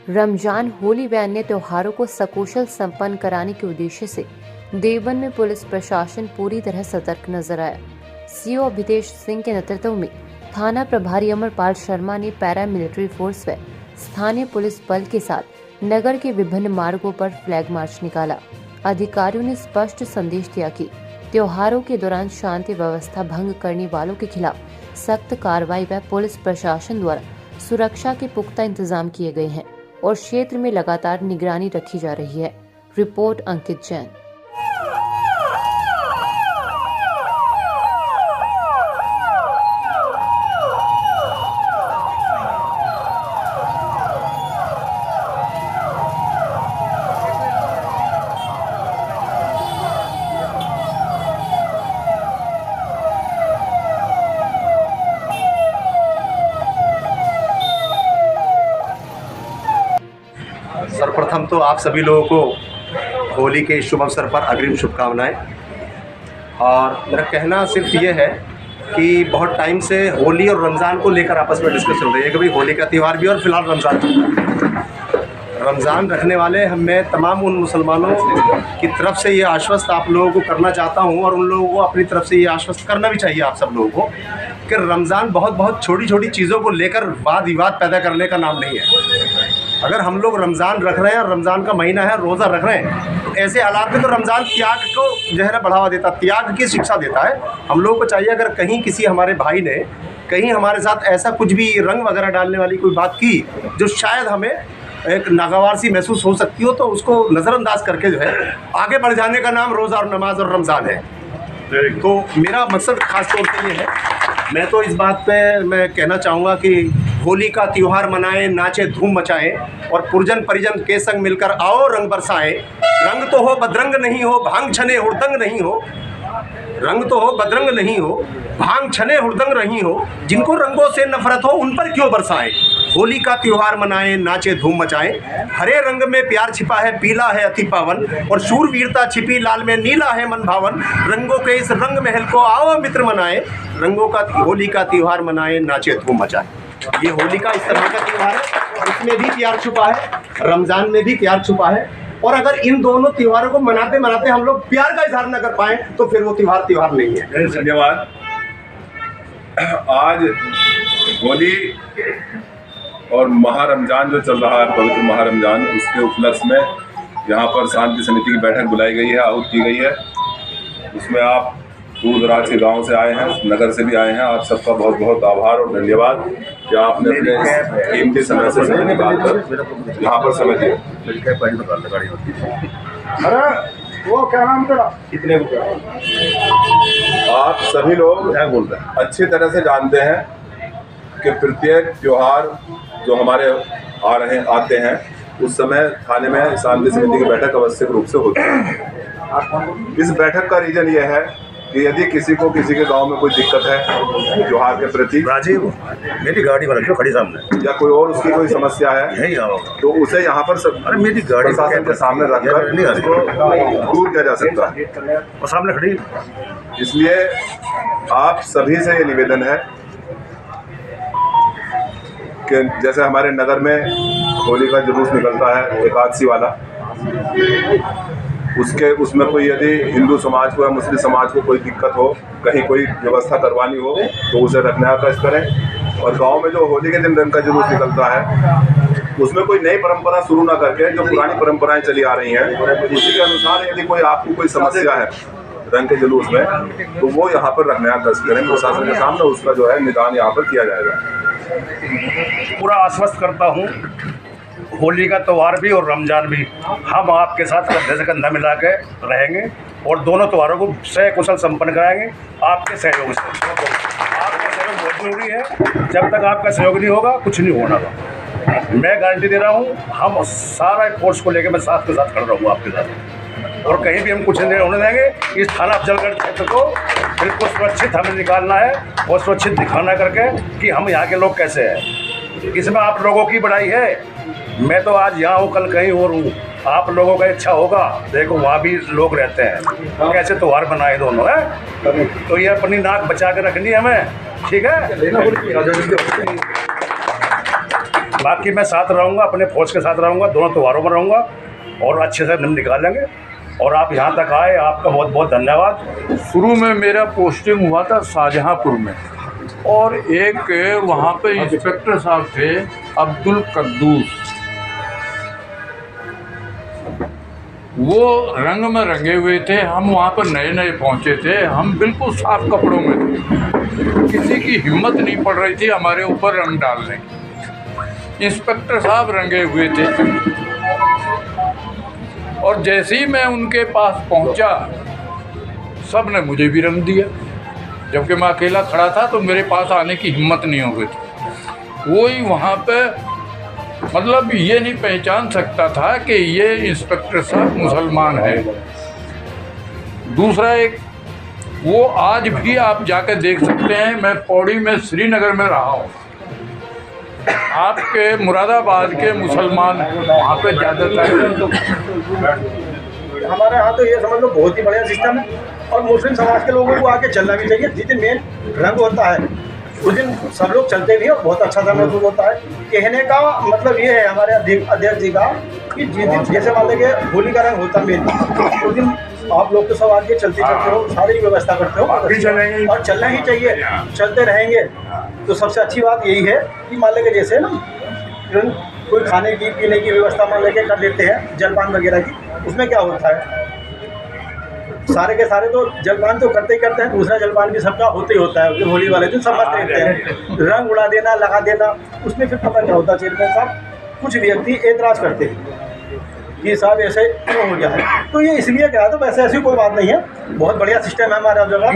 रमजान, होली व अन्य त्योहारों को सकुशल संपन्न कराने के उद्देश्य से देवबंद में पुलिस प्रशासन पूरी तरह सतर्क नजर आया। सीओ अभिदेश सिंह के नेतृत्व में थाना प्रभारी अमरपाल शर्मा ने पैरामिलिट्री फोर्स व स्थानीय पुलिस बल के साथ नगर के विभिन्न मार्गों पर फ्लैग मार्च निकाला। अधिकारियों ने स्पष्ट संदेश दिया कि त्योहारों के दौरान शांति व्यवस्था भंग करने वालों के खिलाफ सख्त कार्रवाई व पुलिस प्रशासन द्वारा सुरक्षा के पुख्ता इंतजाम किए गए हैं और क्षेत्र में लगातार निगरानी रखी जा रही है। रिपोर्ट अंकित जैन। सर्वप्रथम तो आप सभी लोगों को होली के शुभ अवसर पर अग्रिम शुभकामनाएं। और मेरा कहना सिर्फ ये है कि बहुत टाइम से होली और रमज़ान को लेकर आपस में डिस्कस चल रही है कि भाई होली का त्यौहार भी और फिलहाल रमज़ान चल रहा है। रमज़ान रखने वाले मैं तमाम उन मुसलमानों की तरफ से ये आश्वस्त आप लोगों को करना चाहता हूँ और उन लोगों को अपनी तरफ से ये आश्वस्त करना भी चाहिए आप सब लोगों को कि रमज़ान बहुत छोटी छोटी चीज़ों को लेकर वाद विवाद पैदा करने का नाम नहीं है। अगर हम लोग रमज़ान रख रहे हैं और रमज़ान का महीना है, रोज़ा रख रहे हैं, तो ऐसे हालात में तो रमज़ान त्याग को जो है ना बढ़ावा देता, त्याग की शिक्षा देता है। हम लोगों को चाहिए अगर कहीं किसी हमारे भाई ने कहीं हमारे साथ ऐसा कुछ भी रंग वगैरह डालने वाली कोई बात की जो शायद हमें एक नागवार सी महसूस हो सकती हो, तो उसको नज़रअंदाज करके जो है आगे बढ़ जाने का नाम रोज़ा और नमाज और रमज़ान है। तो मेरा मकसद ख़ास तौर पर ये है, मैं तो इस बात पे मैं कहना चाहूँगा कि होली का त्यौहार मनाएं, नाचे धूम मचाएं और पुरजन परिजन के संग मिलकर आओ रंग बरसाएं। रंग तो हो बदरंग नहीं हो, भांग छने हुड़दंग नहीं हो। रंग तो हो बदरंग नहीं हो, भांग छने हुड़दंग नहीं हो। जिनको रंगों से नफरत हो उन पर क्यों बरसाएं। होली का त्यौहार मनाएं, नाचे धूम मचाएं। हरे रंग में प्यार छिपा है, पीला है अति पावन, और शूरवीरता छिपी लाल में नीला है मन भावन। रंगों के इस रंग महल को आओ मित्र मनाएं। रंगों का होली का त्यौहार मनाएं, नाचे धूम मचाएं। ये होली का इस तरह का त्यौहार है, इसमें भी प्यार छुपा है, रमज़ान में भी प्यार छुपा है। और अगर इन दोनों त्योहारों को मनाते मनाते हम लोग प्यार का इजहार न कर पाए तो फिर वो त्यौहार नहीं है। धन्यवाद। आज होली और माह रमजान जो चल रहा है, पवित्र माह रमजान, उसके उपलक्ष्य में यहाँ पर शांति समिति की बैठक बुलाई गई है, आहूत की गई है। उसमें आप दूर दराज के गांव से आए हैं, नगर से भी आए हैं। आप सबका बहुत बहुत आभार और धन्यवाद कि आपने अपने कीमती समय से समय निकालकर यहाँ पर समय दिया। वो क्या नाम तेरा? कितने आप सभी लोग अच्छी तरह से जानते हैं कि प्रत्येक त्यौहार जो हमारे आते हैं उस समय थाने में शांति समिति की बैठक आवश्यक रूप से होती है। इस बैठक का रीजन ये है कि यदि किसी के गांव में कोई दिक्कत है त्योहार के प्रति, राजीव मेरी गाड़ी वाला खड़ी सामने, या कोई और उसकी कोई समस्या है, तो उसे यहाँ पर मेरी गाड़ी प्रशासन के सामने रखकर उसको दूर किया जा सकता है और सामने खड़ी। इसलिए आप सभी से ये निवेदन है कि जैसे हमारे नगर में होली का जुलूस निकलता है एकादशी वाला, उसमें कोई यदि हिंदू समाज को या मुस्लिम समाज को कोई दिक्कत हो, कहीं कोई व्यवस्था करवानी हो, तो उसे रखने का कष्ट करें। और गांव में जो होली के दिन रंग का जुलूस निकलता है उसमें कोई नई परंपरा शुरू ना करके जो पुरानी परंपराएं चली आ रही हैं उसी के अनुसार यदि आपको कोई समस्या है रंग के जुलूस में, तो वो यहाँ पर रखने का कष्ट करें। प्रशासन के सामने उसका जो है निदान यहाँ पर किया जाएगा। पूरा आश्वस्त करता हूँ, होली का त्यौहार भी और रमज़ान भी हम आपके साथ कंधे से कंधा मिला के रहेंगे और दोनों त्योहारों को सकुशल संपन्न कराएंगे आपके सहयोग से। आपका सहयोग बहुत जरूरी है, जब तक आपका सहयोग नहीं होगा कुछ नहीं होना था। मैं गारंटी दे रहा हूँ, हम सारा फोर्स को लेकर मैं साथ के साथ खड़ा रहूँगा आपके साथ, और कहीं भी हम कुछ नहीं होने देंगे। इस थाना अफजलगढ़ क्षेत्र को बिल्कुल सुरक्षित हमें निकालना है और सुरक्षित दिखाना करके कि हम यहाँ के लोग कैसे हैं। इसमें आप लोगों की बड़ाई है। मैं तो आज यहाँ हूँ, कल कहीं और हूँ। आप लोगों का इच्छा होगा, देखो वहाँ भी लोग रहते हैं, कैसे त्यौहार बनाए दोनों है। तो ये अपनी नाक बचा के रखनी है हमें, ठीक है। बाकी मैं साथ रहूँगा, अपने फौज के साथ रहूँगा, दोनों त्योहारों में रहूँगा और अच्छे से निकालेंगे। और आप यहाँ तक आए, आपका बहुत बहुत धन्यवाद। शुरू में मेरा पोस्टिंग हुआ था शाहजहाँपुर में, और एक वहाँ पे इंस्पेक्टर साहब थे अब्दुल कद्दूस, वो रंग में रंगे हुए थे। हम वहाँ पर नए नए पहुँचे थे, हम बिल्कुल साफ कपड़ों में थे, किसी की हिम्मत नहीं पड़ रही थी हमारे ऊपर रंग डालने की। इंस्पेक्टर साहब रंगे हुए थे, और जैसे ही मैं उनके पास पहुँचा, सब ने मुझे भी रंग दिया। जबकि मैं अकेला खड़ा था तो मेरे पास आने की हिम्मत नहीं हो गई थी। वही वहाँ पे मतलब ये नहीं पहचान सकता था कि ये इंस्पेक्टर साहब मुसलमान है। दूसरा एक, वो आज भी आप जाकर देख सकते हैं, मैं पौड़ी में श्रीनगर में रहा हूँ, आपके मुरादाबाद के मुसलमान वहाँ पे ज़्यादातर। हमारे यहाँ तो ये समझ लो बहुत ही बढ़िया सिस्टम है, और मुस्लिम समाज के लोगों को आके चलना भी चाहिए। जिस दिन मेन रंग होता है उस दिन सब लोग चलते भी हैं, बहुत अच्छा सा महसूस होता है। कहने का मतलब ये है हमारे अध्यक्ष जी का कि जिस दिन जैसे मान लीजिए होली का रंग होता है मेन, उस दिन आप लोग तो सब आगे चलते हो, सारी व्यवस्था करते हो, और चलना ही चाहिए, चलते रहेंगे। तो सबसे अच्छी बात यही है कि मान लीजिए जैसे ना कोई खाने की पीने की व्यवस्था मान लेके कर लेते हैं, जलपान वगैरह की, उसमें क्या होता है सारे के सारे तो जलपान तो करते ही करते हैं, दूसरा जलपान भी सबका होते ही होता है। होली वाले दिन सब मस्त रहते हैं, रंग उड़ा देना, लगा देना, उसमें फिर पता क्या होता है चेयरमैन साहब, कुछ व्यक्ति एतराज़ करते हैं कि साहब ऐसे क्यों हो गया है। तो ये इसलिए क्या है, तो वैसे ऐसी कोई बात नहीं है, बहुत बढ़िया सिस्टम है हमारा जगह।